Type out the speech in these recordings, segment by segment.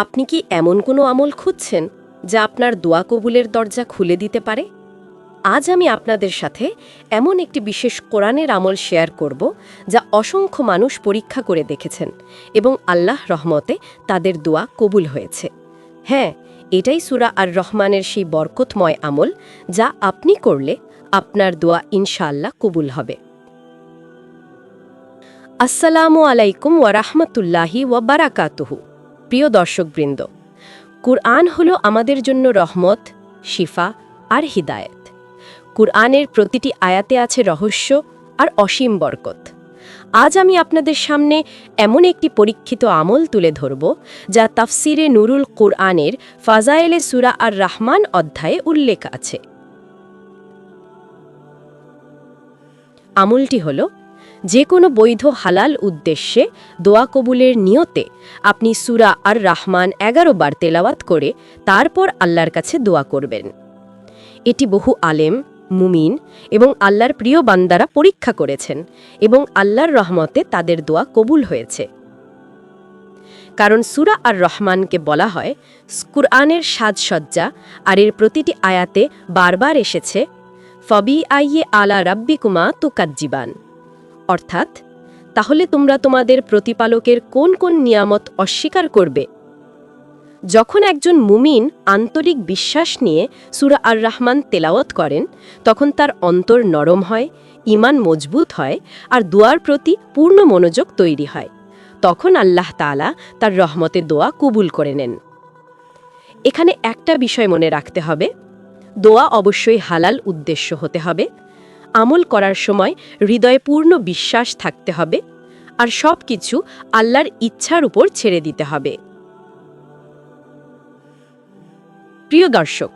আপনি কি এমন কোনো আমল খুঁজছেন যা আপনার দোয়া কবুলের দরজা খুলে দিতে পারে? আজ আমি আপনাদের সাথে এমন একটি বিশেষ কোরআনের আমল শেয়ার করব যা অসংখ্য মানুষ পরীক্ষা করে দেখেছেন এবং আল্লাহ রহমতে তাদের দোয়া কবুল হয়েছে। হ্যাঁ, এটাই সূরা আর রহমানের সেই বরকতময় আমল যা আপনি করলে আপনার দোয়া ইনশাআল্লাহ কবুল হবে। আসসালামু আলাইকুম ওয়া রাহমাতুল্লাহি ওয়া বারাকাতুহু। প্রিয় দর্শকবৃন্দ, কুরআন হলো আমাদের জন্য রহমত, শিফা আর হিদায়েত। কুরআনের প্রতিটি আয়াতে আছে রহস্য আর অসীম বরকত। আজ আমি আপনাদের সামনে এমন একটি পরীক্ষিত আমল তুলে ধরব যা তাফসিরে নুরুল কুরআনের ফাজায়েলে সূরা আর রহমান অধ্যায়ে উল্লেখ আছে। আমলটি হল, যে কোনো বৈধ হালাল উদ্দেশ্যে দোয়া কবুলের নিয়তে আপনি সূরা আর রহমান 11 বার তেলাওয়াত করে তারপর আল্লাহর কাছে দোয়া করবেন। এটি বহু আলেম, মুমিন এবং আল্লাহর প্রিয় বান্দারা পরীক্ষা করেছেন এবং আল্লাহর রহমতে তাদের দোয়া কবুল হয়েছে। কারণ সূরা আর রহমানকে বলা হয় কুরআনের সাজসজ্জা, আর এর প্রতিটি আয়াতে বারবার এসেছে ফবি আইয়ে আলা রাব্বিকুমা তুকাজ্জিবান, অর্থাৎ তাহলে তোমরা তোমাদের প্রতিপালকের কোন কোন নিয়ামত অস্বীকার করবে। যখন একজন মুমিন আন্তরিক বিশ্বাস নিয়ে সূরা আর রহমান তেলাওয়াত করেন, তখন তার অন্তর নরম হয়, ঈমান মজবুত হয় আর দোয়ার প্রতি পূর্ণ মনোযোগ তৈরি হয়। তখন আল্লাহ তাআলা তার রহমতে দোয়া কবুল করে নেন। এখানে একটা বিষয় মনে রাখতে হবে, দোয়া অবশ্যই হালাল উদ্দেশ্য হতে হবে, আমল করার সময় হৃদয়ে পূর্ণ বিশ্বাস থাকতে হবে আর সব কিছু আল্লাহর ইচ্ছার উপর ছেড়ে দিতে হবে। প্রিয় দর্শক,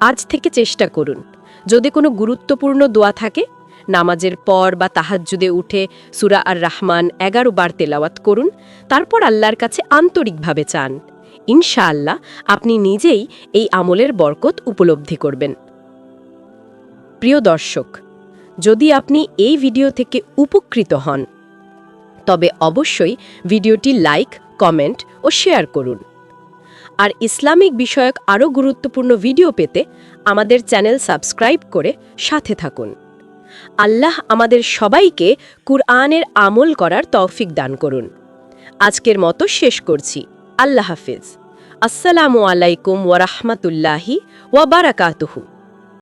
আজ থেকে চেষ্টা করুন, যদি কোনো গুরুত্বপূর্ণ দোয়া থাকে, নামাজের পর বা তাহাজ্জুদে উঠে সূরা আর রহমান 11 বার তেলাওয়াত করুন, তারপর আল্লাহর কাছে আন্তরিকভাবে চান। ইনশাআল্লাহ আপনি নিজেই এই আমলের বরকত উপলব্ধি করবেন। প্রিয় দর্শক, যদি আপনি এই ভিডিও থেকে উপকৃত হন, তবে অবশ্যই ভিডিওটি লাইক, কমেন্ট ও শেয়ার করুন। আর ইসলামিক বিষয়ক আরও গুরুত্বপূর্ণ ভিডিও পেতে আমাদের চ্যানেল সাবস্ক্রাইব করে সাথে থাকুন। আল্লাহ আমাদের সবাইকে কুরআনের আমল করার তৌফিক দান করুন। আজকের মতো শেষ করছি। আল্লাহ হাফিজ। আসসালামু আলাইকুম ওয়া রাহমাতুল্লাহি ওয়া বারাকাতুহু।